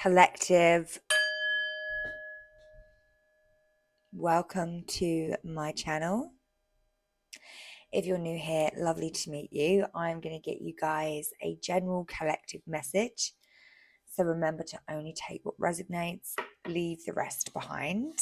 collective. Welcome to my channel. If you're new here, lovely to meet you. I'm going to get you guys a general collective message. So remember to only take what resonates, leave the rest behind.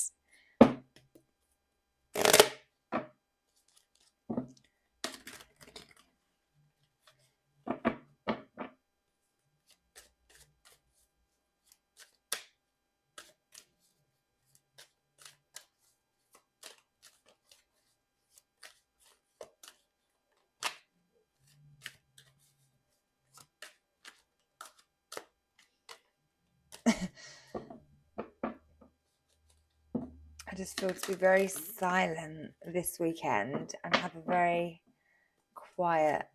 I just feel to be very silent this weekend and have a very quiet,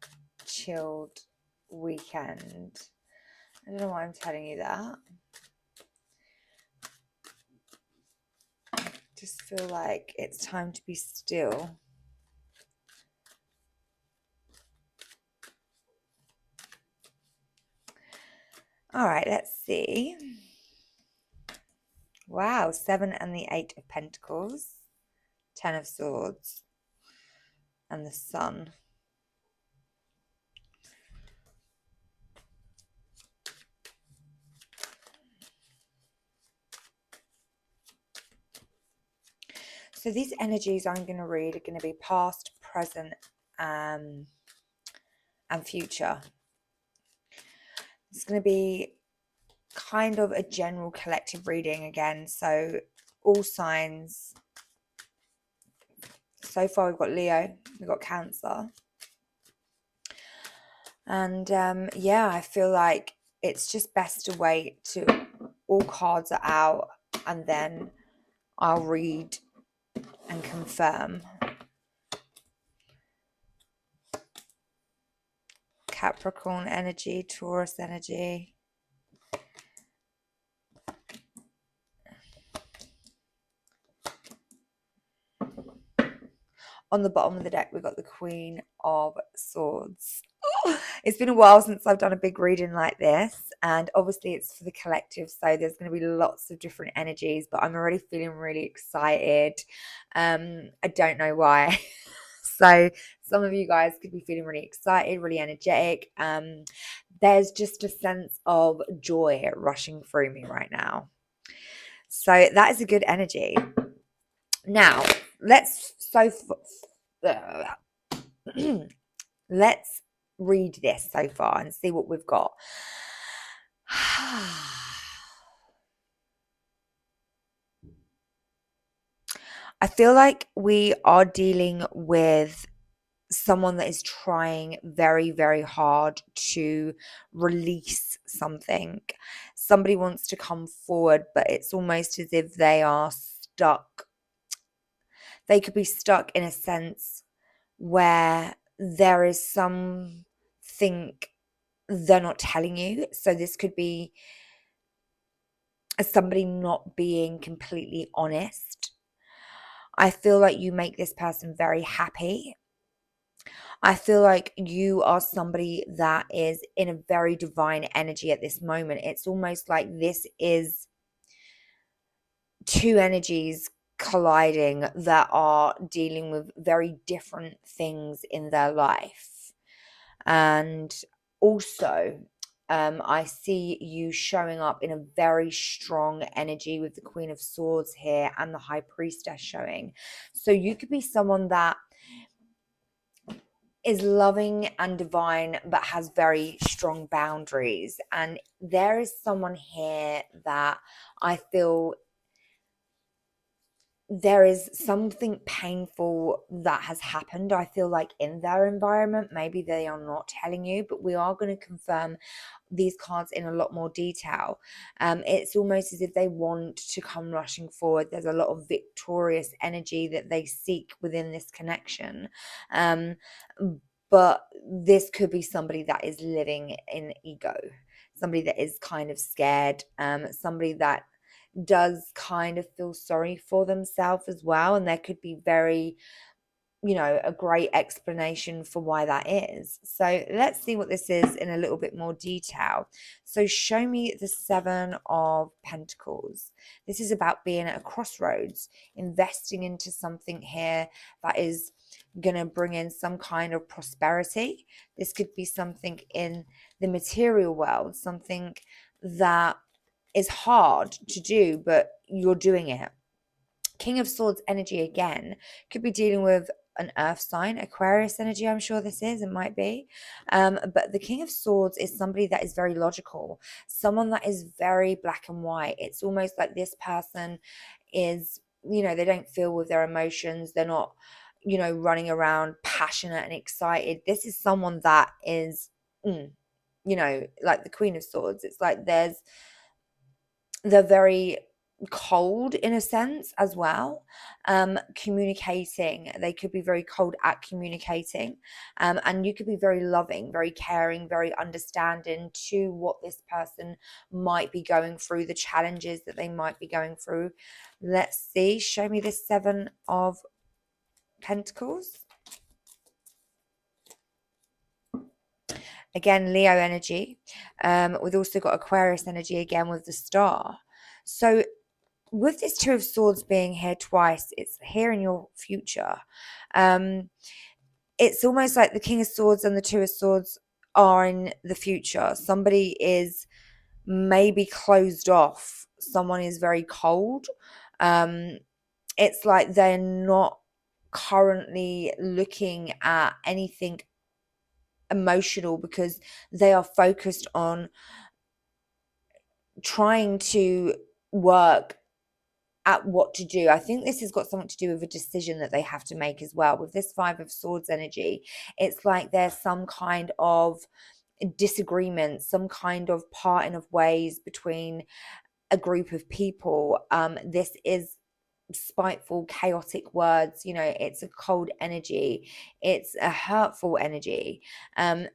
chilled weekend. I don't know why I'm telling you that. I just feel like it's time to be still. All right, let's see. Wow, 7 and the 8 of Pentacles, 10 of Swords, and the Sun. So these energies I'm going to read are going to be past, present, and future. It's going to be kind of a general collective reading again. So all signs. So far we've got Leo, we've got Cancer. And yeah, I feel like it's just best to wait till all cards are out and then I'll read and confirm. Capricorn energy, Taurus energy. On the bottom of the deck, we've got the Queen of Swords. It's been a while since I've done a big reading like this, and obviously it's for the collective, so there's going to be lots of different energies, but I'm already feeling really excited. I don't know why. So some of you guys could be feeling really excited, really energetic. There's just a sense of joy rushing through me right now. So that is a good energy. Now, let's let's read this so far and see what we've got. I feel like we are dealing with someone that is trying very, very hard to release something. Somebody wants to come forward, but it's almost as if they are stuck. They could be stuck in a sense where there is something they're not telling you. So this could be somebody not being completely honest. I feel like you make this person very happy. I feel like you are somebody that is in a very divine energy at this moment. It's almost like this is two energies colliding that are dealing with very different things in their life. And also, I see you showing up in a very strong energy with the Queen of Swords here and the High Priestess showing. So you could be someone that is loving and divine but has very strong boundaries. And there is someone here that I feel there is something painful that has happened, I feel like, in their environment. Maybe they are not telling you, but we are going to confirm these cards in a lot more detail. It's almost as if they want to come rushing forward. There's a lot of victorious energy that they seek within this connection. But this could be somebody that is living in ego, somebody that is kind of scared, somebody that does kind of feel sorry for themselves as well. And there could be very a great explanation for why that is. So let's see what this is in a little bit more detail. So show me the Seven of Pentacles. This is about being at a crossroads, investing into something here that is going to bring in some kind of prosperity. This could be something in the material world, something that is hard to do, but you're doing it. King of Swords energy again could be dealing with an earth sign, Aquarius energy. I'm sure this is, it might be. But the King of Swords is somebody that is very logical, someone that is very black and white. It's almost like this person is, they don't feel with their emotions. They're not, running around passionate and excited. This is someone that is, like the Queen of Swords. It's like they're very cold in a sense as well. Communicating, they could be very cold at communicating, and you could be very loving, very caring, very understanding to what this person might be going through, the challenges that they might be going through. Let's see, show me this Seven of Pentacles. Again, Leo energy. We've also got Aquarius energy again with the star. So with this Two of Swords being here twice, it's here in your future. It's almost like the King of Swords and the Two of Swords are in the future. Somebody is maybe closed off. Someone is very cold. It's like they're not currently looking at anything emotional because they are focused on trying to work at what to do. I think this has got something to do with a decision that they have to make as well. With this Five of Swords energy, it's like there's some kind of disagreement, some kind of parting of ways between a group of people. This is spiteful, chaotic words. It's a cold energy, it's a hurtful energy. And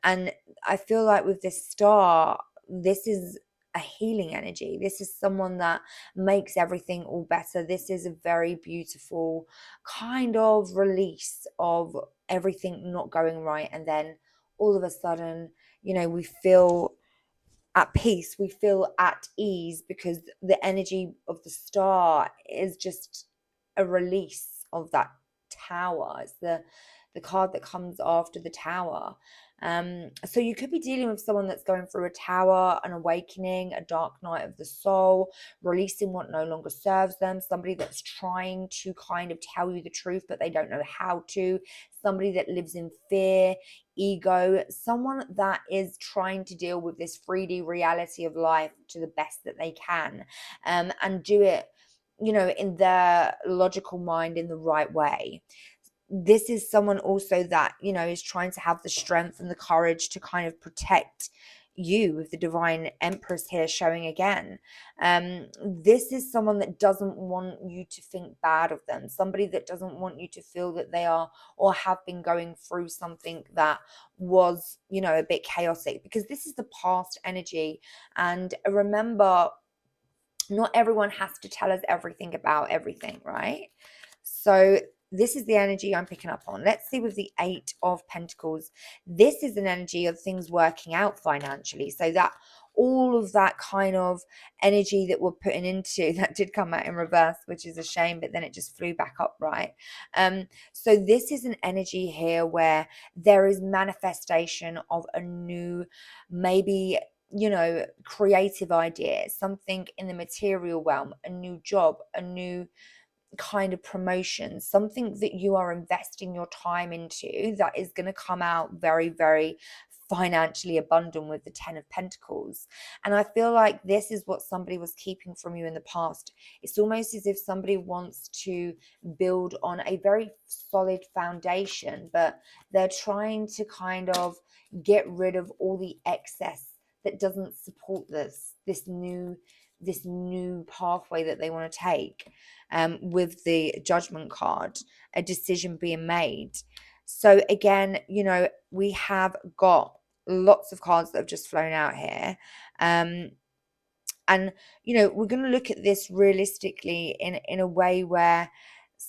I feel like with this star, this is a healing energy. This is someone that makes everything all better. This is a very beautiful kind of release of everything not going right, and then all of a sudden, we feel at peace, we feel at ease, because the energy of the star is just a release of that tower. It's the card that comes after the tower. So you could be dealing with someone that's going through a tower, an awakening, a dark night of the soul, releasing what no longer serves them, somebody that's trying to kind of tell you the truth, but they don't know how to, somebody that lives in fear, ego, someone that is trying to deal with this 3D reality of life to the best that they can, and do it, in their logical mind in the right way. This is someone also that, is trying to have the strength and the courage to kind of protect you, with the Divine Empress here showing again. This is someone that doesn't want you to think bad of them, somebody that doesn't want you to feel that they are or have been going through something that was, a bit chaotic, because this is the past energy. And remember, not everyone has to tell us everything about everything, right? So this is the energy I'm picking up on. Let's see with the Eight of Pentacles. This is an energy of things working out financially. So that all of that kind of energy that we're putting into, that did come out in reverse, which is a shame, but then it just flew back upright. So this is an energy here where there is manifestation of a new, maybe, creative idea, something in the material realm, a new job, a new kind of promotion, something that you are investing your time into that is going to come out very, very financially abundant with the Ten of Pentacles. And I feel like this is what somebody was keeping from you in the past. It's almost as if somebody wants to build on a very solid foundation, but they're trying to kind of get rid of all the excess that doesn't support this new pathway that they want to take, with the Judgment card, a decision being made. So again, we have got lots of cards that have just flown out here. And we're going to look at this realistically in a way where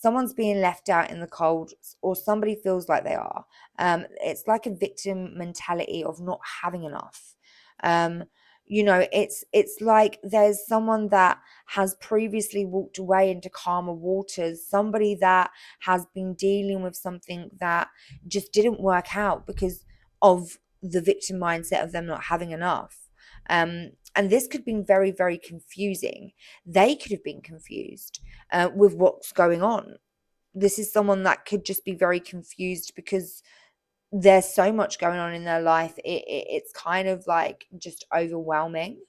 someone's being left out in the cold, or somebody feels like they are. It's like a victim mentality of not having enough. Um, it's like there's someone that has previously walked away into calmer waters, somebody that has been dealing with something that just didn't work out because of the victim mindset of them not having enough. And this could have been very, very confusing. They could have been confused with what's going on. This is someone that could just be very confused because there's so much going on in their life. It's kind of like just overwhelming.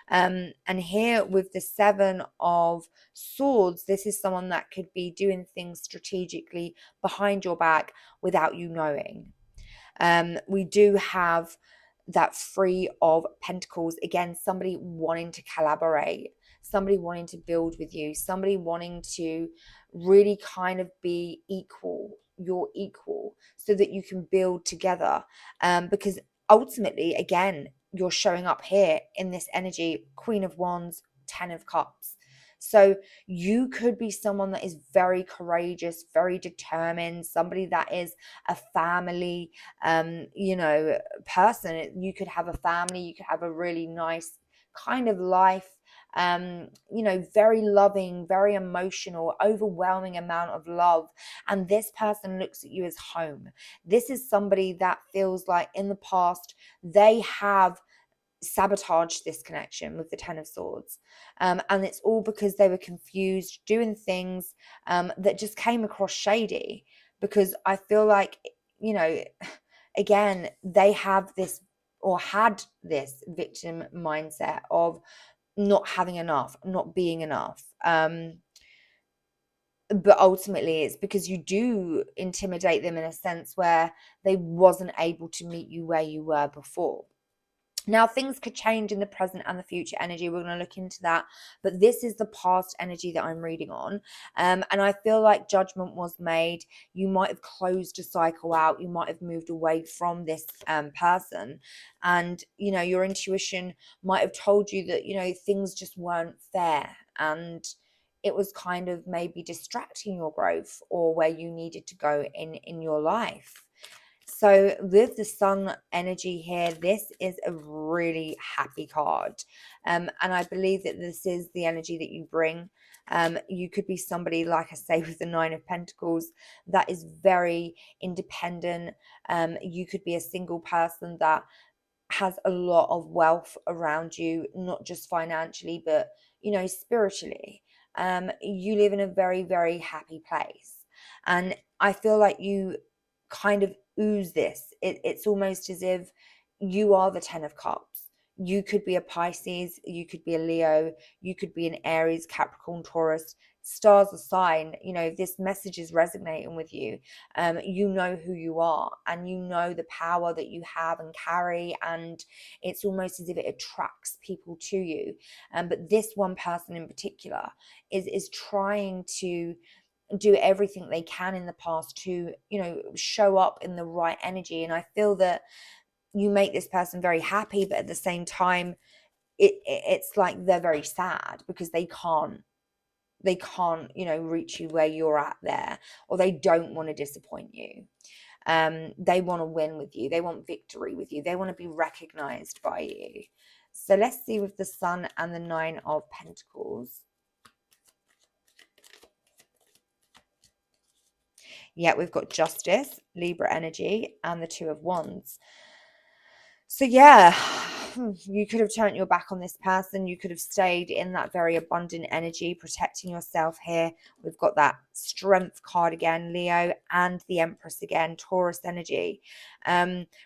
And here with the Seven of Swords, this is someone that could be doing things strategically behind your back without you knowing. We do have that Three of Pentacles. Again, somebody wanting to collaborate, somebody wanting to build with you, somebody wanting to really kind of be equal, you're equal, so that you can build together. Because ultimately, again, you're showing up here in this energy, Queen of Wands, Ten of Cups. So you could be someone that is very courageous, very determined, somebody that is a family, person. You could have a family, you could have a really nice kind of life, very loving, very emotional, overwhelming amount of love. And this person looks at you as home. This is somebody that feels like in the past they have sabotage this connection with the Ten of Swords. And it's all because they were confused, doing things that just came across shady. Because I feel like, you know, again, they have this or had this victim mindset of not having enough, not being enough. But ultimately, it's because you do intimidate them in a sense where they wasn't able to meet you where you were before. Now, things could change in the present and the future energy. We're going to look into that. But this is the past energy that I'm reading on. And I feel like judgment was made. You might have closed a cycle out. You might have moved away from this person. And, your intuition might have told you that, things just weren't fair. And it was kind of maybe distracting your growth or where you needed to go in your life. So with the Sun energy here, this is a really happy card. And I believe that this is the energy that you bring. You could be somebody, like I say, with the Nine of Pentacles, that is very independent. You could be a single person that has a lot of wealth around you, not just financially, but, spiritually. You live in a very, very happy place. And I feel like you kind of ooze this. It's almost as if you are the Ten of Cups. You could be a Pisces, you could be a Leo, you could be an Aries, Capricorn, Taurus. Stars aside, this message is resonating with you. You know who you are, and you know the power that you have and carry, and it's almost as if it attracts people to you. But this one person in particular is trying to do everything they can in the past to show up in the right energy. And I feel that you make this person very happy, but at the same time it's like they're very sad because they can't reach you where you're at there, or they don't want to disappoint you. They want to win with you, they want victory with you, they want to be recognized by you. So let's see with the Sun and the Nine of Pentacles. Yeah, we've got Justice, Libra energy, and the Two of Wands. So yeah, you could have turned your back on this person. You could have stayed in that very abundant energy, protecting yourself here. We've got that Strength card again, Leo, and the Empress again, Taurus energy.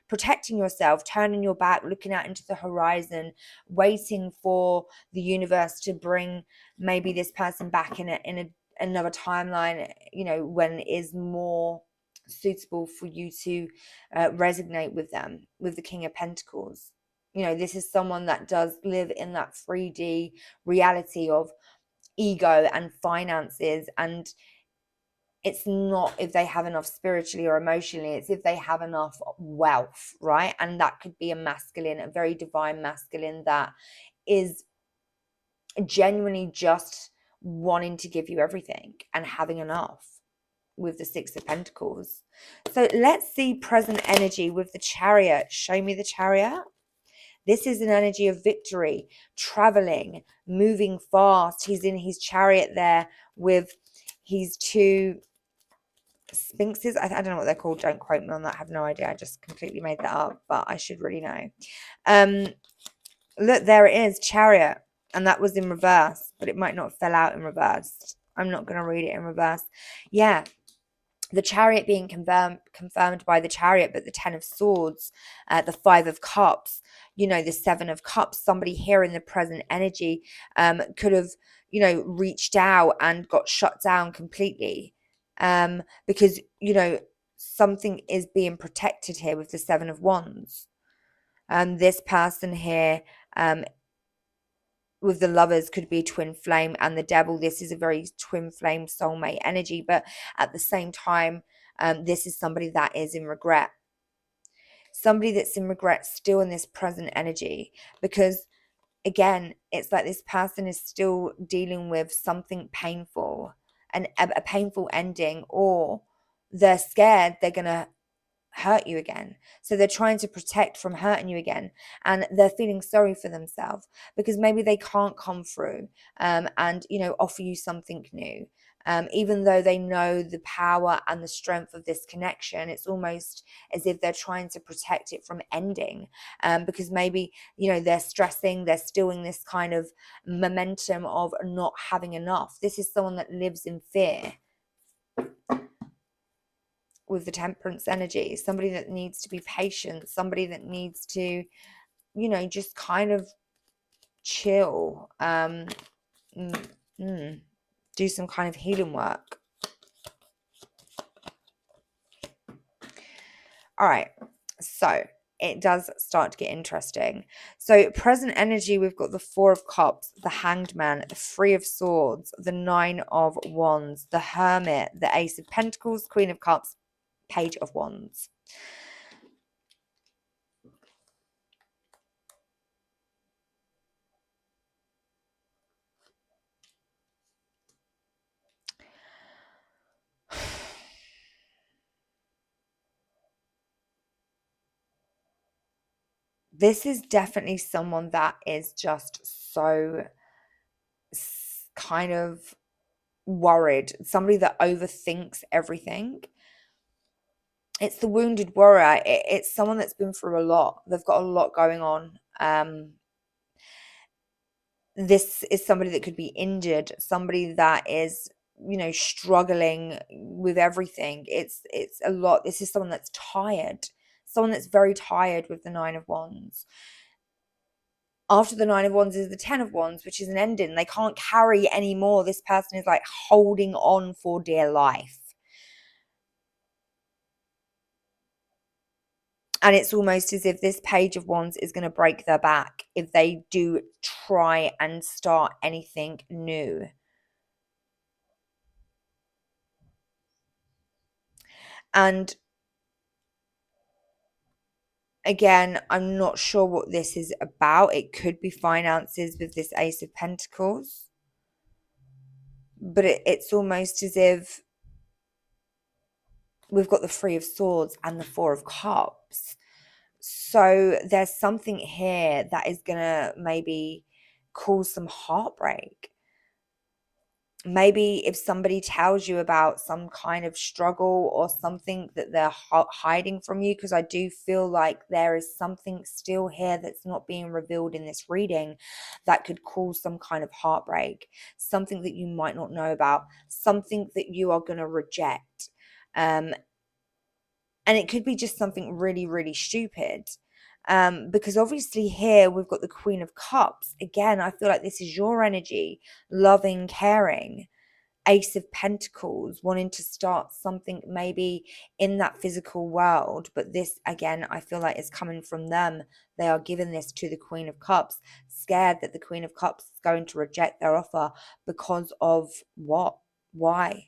Protecting yourself, turning your back, looking out into the horizon, waiting for the universe to bring maybe this person back in another timeline, when it is more suitable for you to resonate with them, with the King of Pentacles. This is someone that does live in that 3D reality of ego and finances, and it's not if they have enough spiritually or emotionally, it's if they have enough wealth, right? And that could be a masculine, a very divine masculine that is genuinely just wanting to give you everything and having enough. with the Six of Pentacles. So let's see present energy with the Chariot. Show me the Chariot. This is an energy of victory, traveling, moving fast. He's in his chariot there with his two sphinxes. I don't know what they're called. Don't quote me on that. I have no idea. I just completely made that up, but I should really know. Look, there it is, chariot. And that was in reverse, but it might not have fell out in reverse. I'm not going to read it in reverse. Yeah, the chariot being confirmed by the chariot, but the 10 of swords, the 5 of cups, the 7 of cups. Somebody here in the present energy could have, reached out and got shut down completely, because, something is being protected here with the 7 of wands. This person here, with the lovers, could be twin flame, and the devil, this is a very twin flame soulmate energy, but at the same time, this is somebody that is in regret. Somebody that's in regret still in this present energy, because again, it's like this person is still dealing with something painful, and a painful ending, or they're scared they're going to hurt you again. So they're trying to protect from hurting you again. And they're feeling sorry for themselves because maybe they can't come through, and, offer you something new. Even though they know the power and the strength of this connection, it's almost as if they're trying to protect it from ending, because maybe, they're stressing, they're still in this kind of momentum of not having enough. This is someone that lives in fear with the temperance energy, somebody that needs to be patient, somebody that needs to, just kind of chill, do some kind of healing work. All right, so it does start to get interesting. So present energy, we've got the 4 of cups, the hanged man, the 3 of swords, the 9 of wands, the hermit, the ace of pentacles, queen of cups, page of wands. This is definitely someone that is just so kind of worried, somebody that overthinks everything. It's the wounded warrior. It's someone that's been through a lot. They've got a lot going on. This is somebody that could be injured, somebody that is, struggling with everything. It's a lot. This is someone that's tired, someone that's very tired with the 9 of wands. After the 9 of wands is the 10 of wands, which is an ending. They can't carry anymore. This person is like holding on for dear life. And it's almost as if this page of wands is going to break their back if they do try and start anything new. And again, I'm not sure what this is about. It could be finances with this ace of pentacles. But it's almost as if we've got the 3 of swords and the 4 of cups. So there's something here that is going to maybe cause some heartbreak. Maybe if somebody tells you about some kind of struggle or something that they're hiding from you, because I do feel like there is something still here that's not being revealed in this reading that could cause some kind of heartbreak, something that you might not know about, something that you are going to reject. And it could be just something really, really stupid. Because obviously here we've got the Queen of Cups. Again, I feel like this is your energy, loving, caring. Ace of Pentacles, wanting to start something maybe in that physical world. But this, again, I feel like is coming from them. They are giving this to the Queen of Cups, scared that the Queen of Cups is going to reject their offer because of what? Why?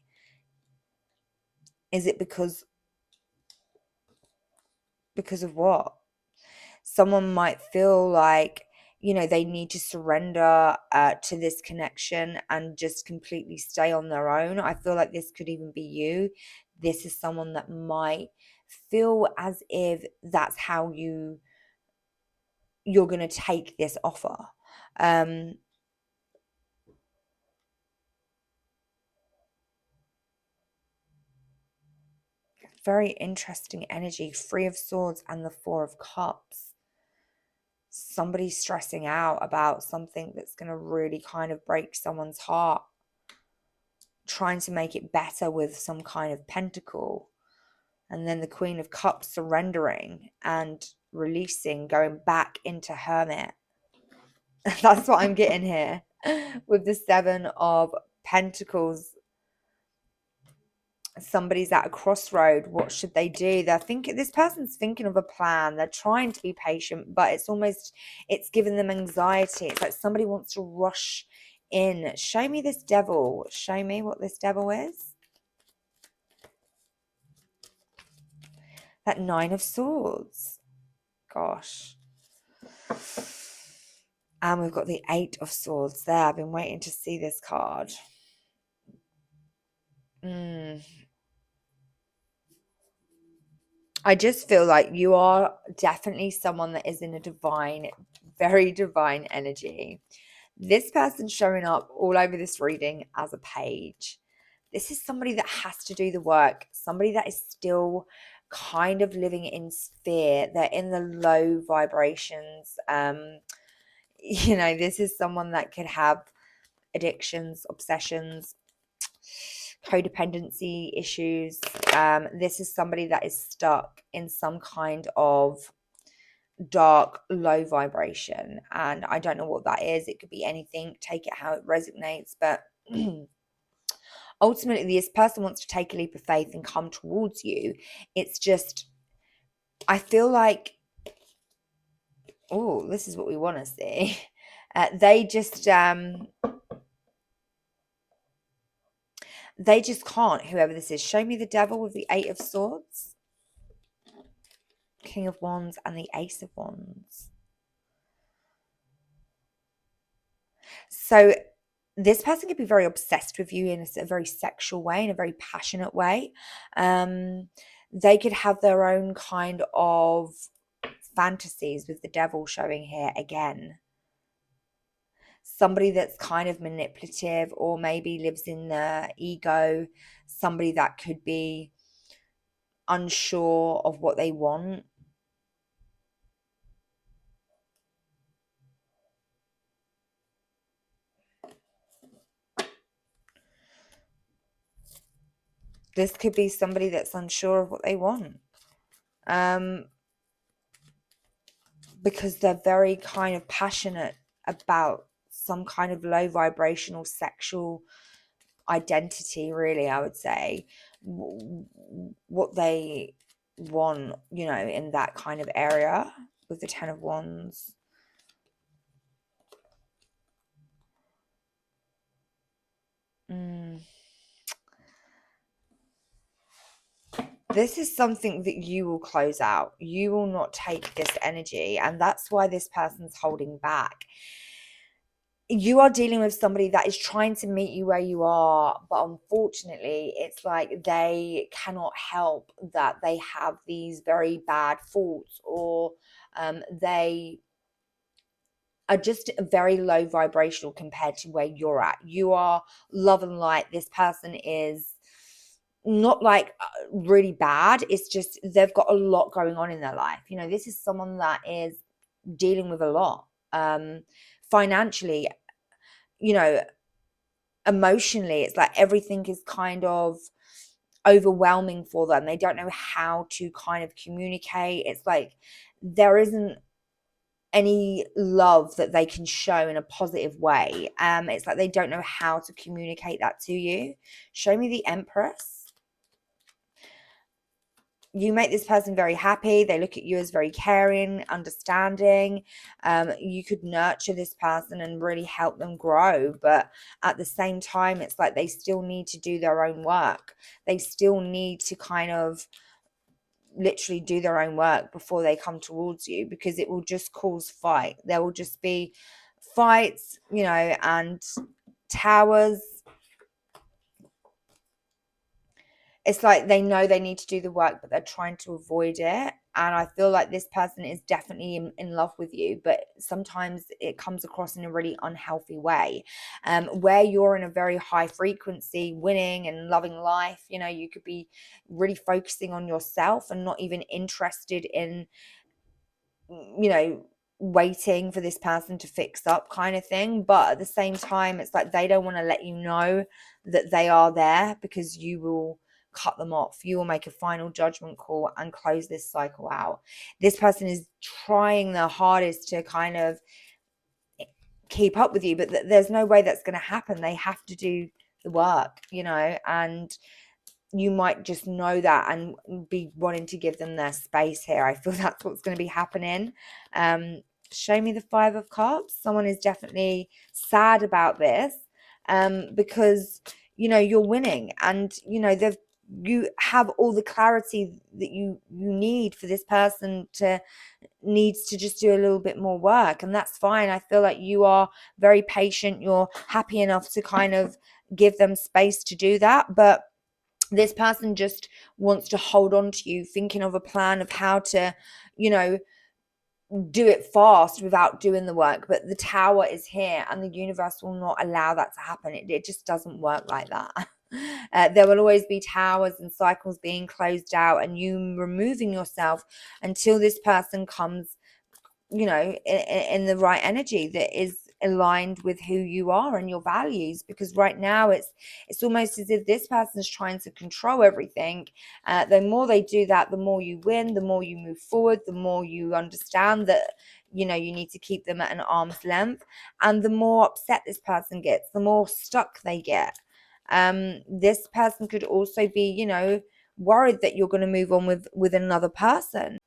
Is it because of what? Someone might feel like they need to surrender to this connection and just completely stay on their own. I feel like this could even be you. This is someone that might feel as if that's how you're going to take this offer. Very interesting energy. Three of Swords and the Four of Cups. Somebody stressing out about something that's going to really kind of break someone's heart, trying to make it better with some kind of pentacle. And then the Queen of Cups surrendering and releasing, going back into Hermit. That's what I'm getting here with the Seven of Pentacles. Somebody's at a crossroad. What should they do? They're thinking, this person's thinking of a plan. They're trying to be patient, but it's giving them anxiety. It's like somebody wants to rush in. Show me this devil. Show me what this devil is. That Nine of Swords. Gosh. And we've got the Eight of Swords there. I've been waiting to see this card. I just feel like you are definitely someone that is in a divine, very divine energy. This person's showing up all over this reading as a page. This is somebody that has to do the work, somebody that is still kind of living in fear. They're in the low vibrations. This is someone that could have addictions, obsessions, codependency issues. This is somebody that is stuck in some kind of dark, low vibration. And I don't know what that is. It could be anything. Take it how it resonates. But ultimately, this person wants to take a leap of faith and come towards you. It's just, I feel like, oh, this is what we want to see. They just can't, whoever this is. Show me the devil with the Eight of Swords, King of Wands, and the Ace of Wands. So this person could be very obsessed with you in a very sexual way, in a very passionate way. They could have their own kind of fantasies with the devil showing here again. Somebody that's kind of manipulative or maybe lives in their ego. Somebody that could be unsure of what they want. This could be somebody that's unsure of what they want. Because they're very kind of passionate about some kind of low vibrational sexual identity, really, I would say. What they want, in that kind of area with the Ten of Wands. This is something that you will close out. You will not take this energy, and that's why this person's holding back. You are dealing with somebody that is trying to meet you where you are, but unfortunately, it's like they cannot help that they have these very bad thoughts, or they are just very low vibrational compared to where you're at. You are love and light. This person is not like really bad. It's just they've got a lot going on in their life. This is someone that is dealing with a lot. Financially, emotionally, it's like everything is kind of overwhelming for them. They don't know how to kind of communicate. It's like there isn't any love that they can show in a positive way. It's like they don't know how to communicate that to you. Show me the Empress. You make this person very happy. They look at you as very caring, understanding. You could nurture this person and really help them grow. But at the same time, it's like they still need to do their own work. They still need to kind of literally do their own work before they come towards you, because it will just cause fight. There will just be fights, and towers. It's like they know they need to do the work, but they're trying to avoid it. And I feel like this person is definitely in love with you, but sometimes it comes across in a really unhealthy way, where you're in a very high frequency, winning and loving life. You could be really focusing on yourself and not even interested in, waiting for this person to fix up, kind of thing. But at the same time, it's like they don't want to let you know that they are there, because you will cut them off. You will make a final judgment call and close this cycle out. This person is trying their hardest to kind of keep up with you, but there's no way that's going to happen. They have to do the work, and you might just know that and be wanting to give them their space here. I feel that's what's going to be happening. Show me the Five of Cups. Someone is definitely sad about this, because you're winning, and you have all the clarity that you need for this person to needs to just do a little bit more work, and that's fine. I feel like you are very patient. You're happy enough to kind of give them space to do that, but this person just wants to hold on to you, thinking of a plan of how to, do it fast without doing the work. But the Tower is here, and the universe will not allow that to happen. It just doesn't work like that. There will always be towers and cycles being closed out, and you removing yourself until this person comes, in the right energy that is aligned with who you are and your values. Because right now it's almost as if this person is trying to control everything. The more they do that, the more you win, the more you move forward, the more you understand that you need to keep them at an arm's length, and the more upset this person gets, the more stuck they get. This person could also be worried that you're going to move on with another person.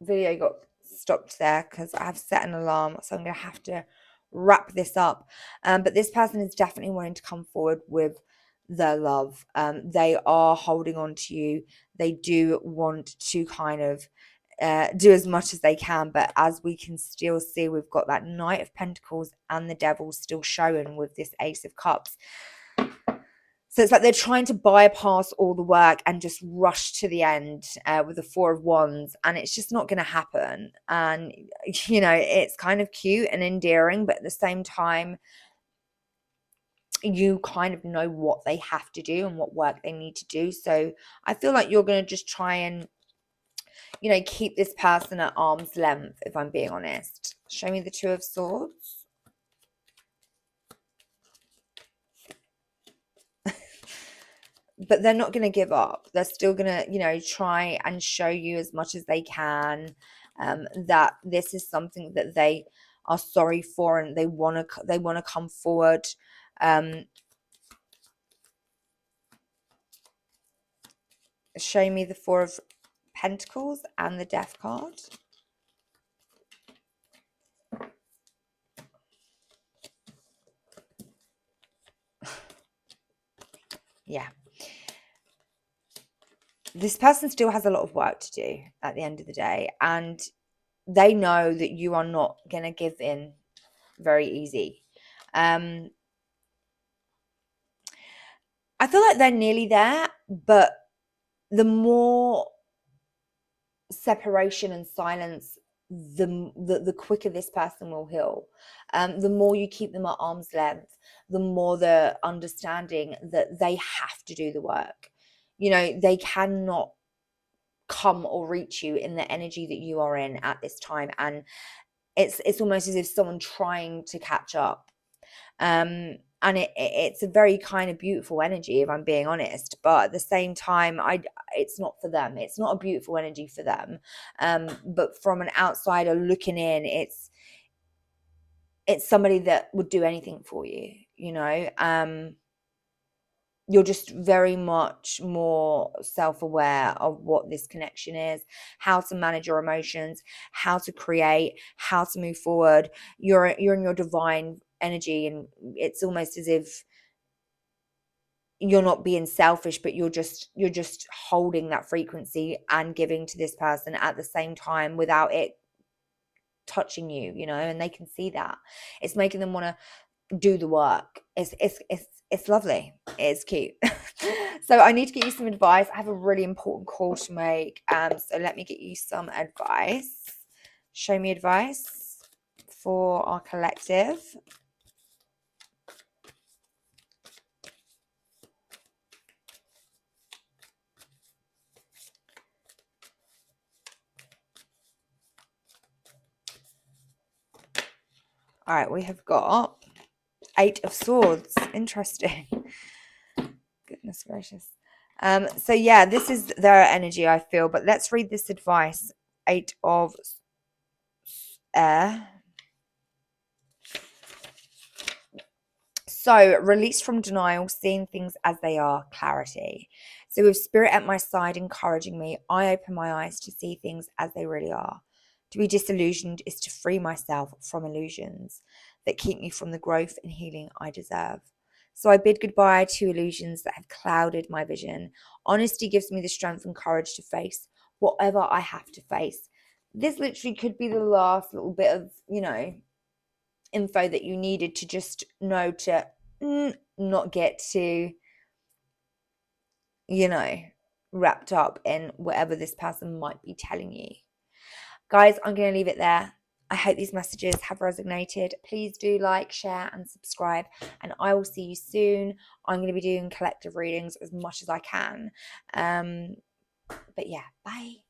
Video got stopped there because I've set an alarm, so I'm going to have to wrap this up. But this person is definitely wanting to come forward with their love. They are holding on to you. They do want to kind of do as much as they can, but as we can still see, we've got that Knight of Pentacles and the Devil still showing with this Ace of Cups. So it's like they're trying to bypass all the work and just rush to the end with the Four of Wands, and it's just not going to happen. And, it's kind of cute and endearing, but at the same time, you kind of know what they have to do and what work they need to do. So I feel like you're going to just try and, keep this person at arm's length, if I'm being honest. Show me the Two of Swords. But they're not going to give up. They're still going to, try and show you as much as they can, that this is something that they are sorry for, and they want to come forward. Show me the Four of Pentacles and the Death card. Yeah. This person still has a lot of work to do at the end of the day, and they know that you are not going to give in very easy. I feel like they're nearly there, but the more separation and silence, the quicker this person will heal. The more you keep them at arm's length, the more the understanding that they have to do the work. They cannot come or reach you in the energy that you are in at this time, and it's almost as if someone trying to catch up. And it's a very kind of beautiful energy, if I'm being honest, but at the same time, it's not for them. It's not a beautiful energy for them. But from an outsider looking in, it's somebody that would do anything for you. You're just very much more self-aware of what this connection is, how to manage your emotions, how to create, how to move forward. You're in your divine energy, and it's almost as if you're not being selfish, but you're just holding that frequency and giving to this person at the same time without it touching you, you know, and they can see that. It's making them want to do the work. It's lovely. It's cute. So I need to get you some advice. I have a really important call to make. So let me get you some advice. Show me advice for our collective. All right, we have got 8 of Swords. Interesting. Goodness gracious. So yeah, this is their energy, I feel. But let's read this advice. 8 of Air. So, release from denial, seeing things as they are, clarity. So, with spirit at my side encouraging me, I open my eyes to see things as they really are. To be disillusioned is to free myself from illusions that keep me from the growth and healing I deserve. So, I bid goodbye to illusions that have clouded my vision. Honesty gives me the strength and courage to face whatever I have to face. This literally could be the last little bit of, info that you needed to just know to not get too, wrapped up in whatever this person might be telling you. Guys, I'm going to leave it there. I hope these messages have resonated. Please do like, share, and subscribe. And I will see you soon. I'm going to be doing collective readings as much as I can. But yeah, bye.